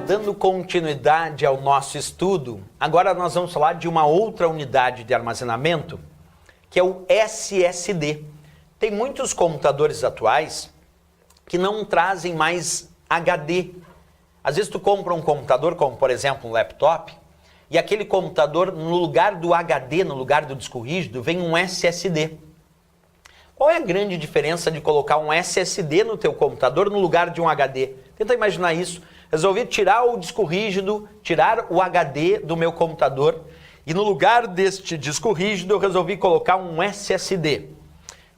Dando continuidade ao nosso estudo, agora nós vamos falar de uma outra unidade de armazenamento, que é o SSD. Tem muitos computadores atuais que não trazem mais HD. Às vezes tu compra um computador, como por exemplo um laptop, e aquele computador, no lugar do HD, no lugar do disco rígido, vem um SSD. Qual é a grande diferença de colocar um SSD no teu computador no lugar de um HD? Tenta imaginar isso. Resolvi tirar o disco rígido, tirar o HD do meu computador e no lugar deste disco rígido eu resolvi colocar um SSD.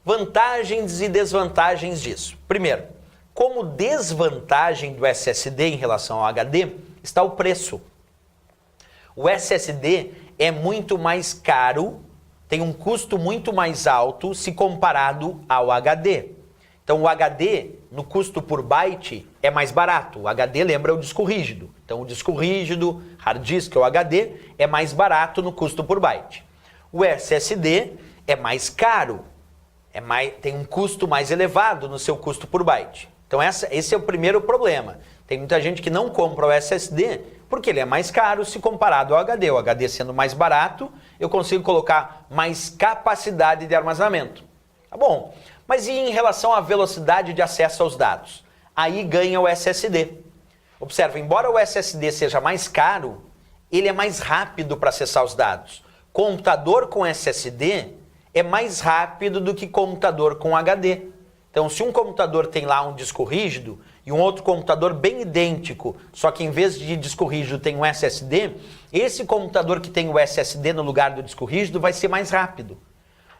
Vantagens e desvantagens disso. Primeiro, como desvantagem do SSD em relação ao HD está o preço. O SSD é muito mais caro, tem um custo muito mais alto se comparado ao HD. Então o HD, no custo por byte, é mais barato. O HD lembra o disco rígido. Então o disco rígido, hard disk ou HD, é mais barato no custo por byte. O SSD é mais caro, tem um custo mais elevado no seu custo por byte. Então esse é o primeiro problema. Tem muita gente que não compra o SSD porque ele é mais caro se comparado ao HD. O HD sendo mais barato, eu consigo colocar mais capacidade de armazenamento. Tá bom, mas e em relação à velocidade de acesso aos dados? Aí ganha o SSD. Observa, embora o SSD seja mais caro, ele é mais rápido para acessar os dados. Computador com SSD é mais rápido do que computador com HD. Então, se um computador tem lá um disco rígido e um outro computador bem idêntico, só que em vez de disco rígido tem um SSD, esse computador que tem o SSD no lugar do disco rígido vai ser mais rápido.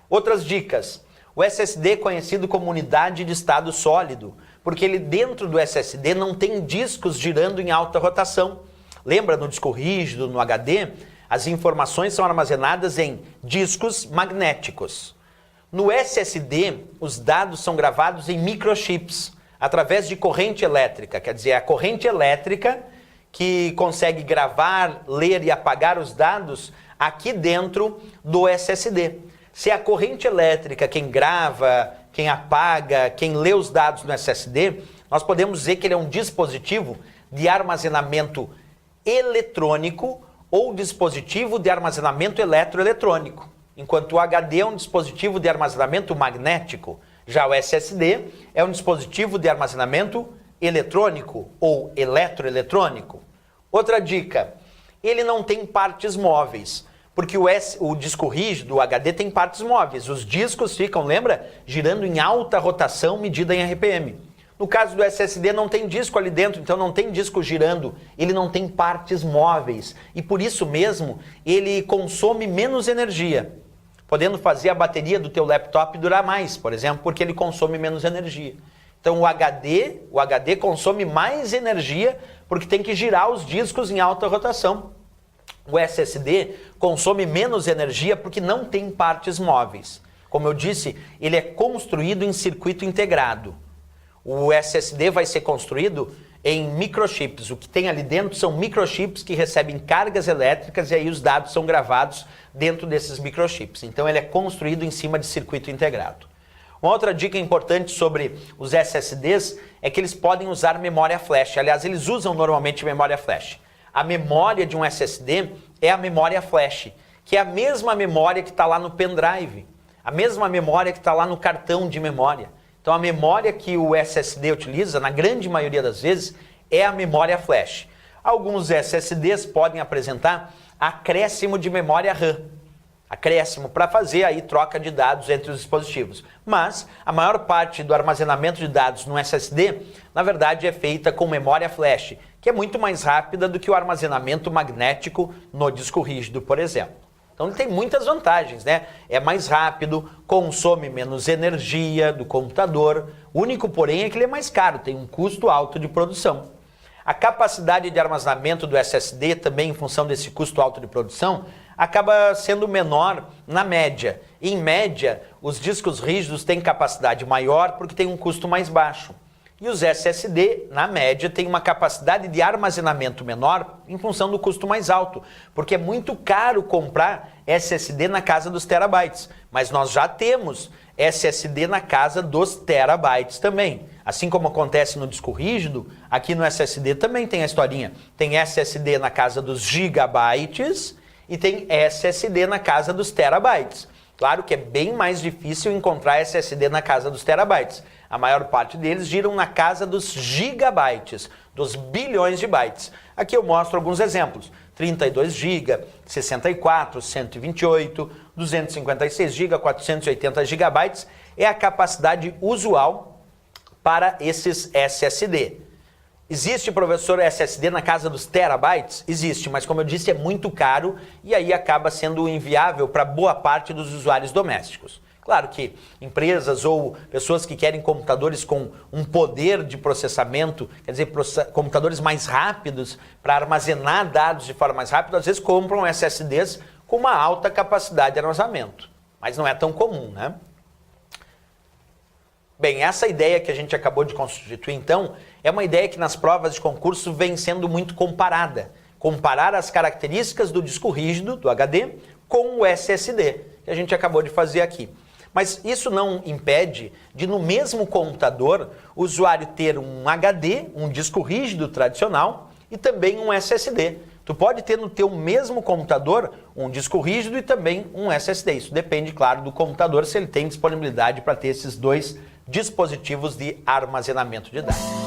Outras dicas. O SSD é conhecido como unidade de estado sólido, porque ele dentro do SSD não tem discos girando em alta rotação. Lembra no disco rígido, no HD, as informações são armazenadas em discos magnéticos. No SSD, os dados são gravados em microchips, através de corrente elétrica, quer dizer, a corrente elétrica que consegue gravar, ler e apagar os dados aqui dentro do SSD. Se é a corrente elétrica quem grava, quem apaga, quem lê os dados no SSD, nós podemos dizer que ele é um dispositivo de armazenamento eletrônico ou dispositivo de armazenamento eletroeletrônico, enquanto o HD é um dispositivo de armazenamento magnético. Já o SSD é um dispositivo de armazenamento eletrônico ou eletroeletrônico. Outra dica, ele não tem partes móveis. Porque o disco rígido, o HD, tem partes móveis. Os discos ficam, lembra? Girando em alta rotação medida em RPM. No caso do SSD não tem disco ali dentro, então não tem disco girando. Ele não tem partes móveis. E por isso mesmo, ele consome menos energia. Podendo fazer a bateria do teu laptop durar mais, por exemplo, porque ele consome menos energia. Então o HD consome mais energia porque tem que girar os discos em alta rotação. O SSD consome menos energia porque não tem partes móveis. Como eu disse, ele é construído em circuito integrado. O SSD vai ser construído em microchips. O que tem ali dentro são microchips que recebem cargas elétricas e aí os dados são gravados dentro desses microchips. Então ele é construído em cima de circuito integrado. Uma outra dica importante sobre os SSDs é que eles podem usar memória flash. Aliás, eles usam normalmente memória flash. A memória de um SSD é a memória flash, que é a mesma memória que está lá no pendrive, a mesma memória que está lá no cartão de memória. Então a memória que o SSD utiliza, na grande maioria das vezes, é a memória flash. Alguns SSDs podem apresentar acréscimo de memória RAM, acréscimo para fazer aí troca de dados entre os dispositivos. Mas a maior parte do armazenamento de dados no SSD, na verdade, é feita com memória flash, que é muito mais rápida do que o armazenamento magnético no disco rígido, por exemplo. Então ele tem muitas vantagens, né? É mais rápido, consome menos energia do computador. O único, porém, é que ele é mais caro, tem um custo alto de produção. A capacidade de armazenamento do SSD, também em função desse custo alto de produção, acaba sendo menor na média. Em média, os discos rígidos têm capacidade maior porque tem um custo mais baixo. E os SSD, na média, têm uma capacidade de armazenamento menor em função do custo mais alto, porque é muito caro comprar SSD na casa dos terabytes. Mas nós já temos SSD na casa dos terabytes também. Assim como acontece no disco rígido, aqui no SSD também tem a historinha. Tem SSD na casa dos gigabytes e tem SSD na casa dos terabytes. Claro que é bem mais difícil encontrar SSD na casa dos terabytes. A maior parte deles giram na casa dos gigabytes, dos bilhões de bytes. Aqui eu mostro alguns exemplos. 32 GB, 64, 128, 256 GB, 480 GB é a capacidade usual para esses SSD. Existe, professor, SSD na casa dos terabytes? Existe, mas como eu disse, é muito caro e aí acaba sendo inviável para boa parte dos usuários domésticos. Claro que empresas ou pessoas que querem computadores com um poder de processamento, quer dizer, computadores mais rápidos para armazenar dados de forma mais rápida, às vezes compram SSDs com uma alta capacidade de armazenamento. Mas não é tão comum, né? Bem, essa ideia que a gente acabou de constituir, então, é uma ideia que nas provas de concurso vem sendo muito comparada. Comparar as características do disco rígido, do HD, com o SSD, que a gente acabou de fazer aqui. Mas isso não impede de, no mesmo computador, o usuário ter um HD, um disco rígido tradicional, e também um SSD. Tu pode ter no teu mesmo computador um disco rígido e também um SSD. Isso depende, claro, do computador, se ele tem disponibilidade para ter esses dois dispositivos de armazenamento de dados.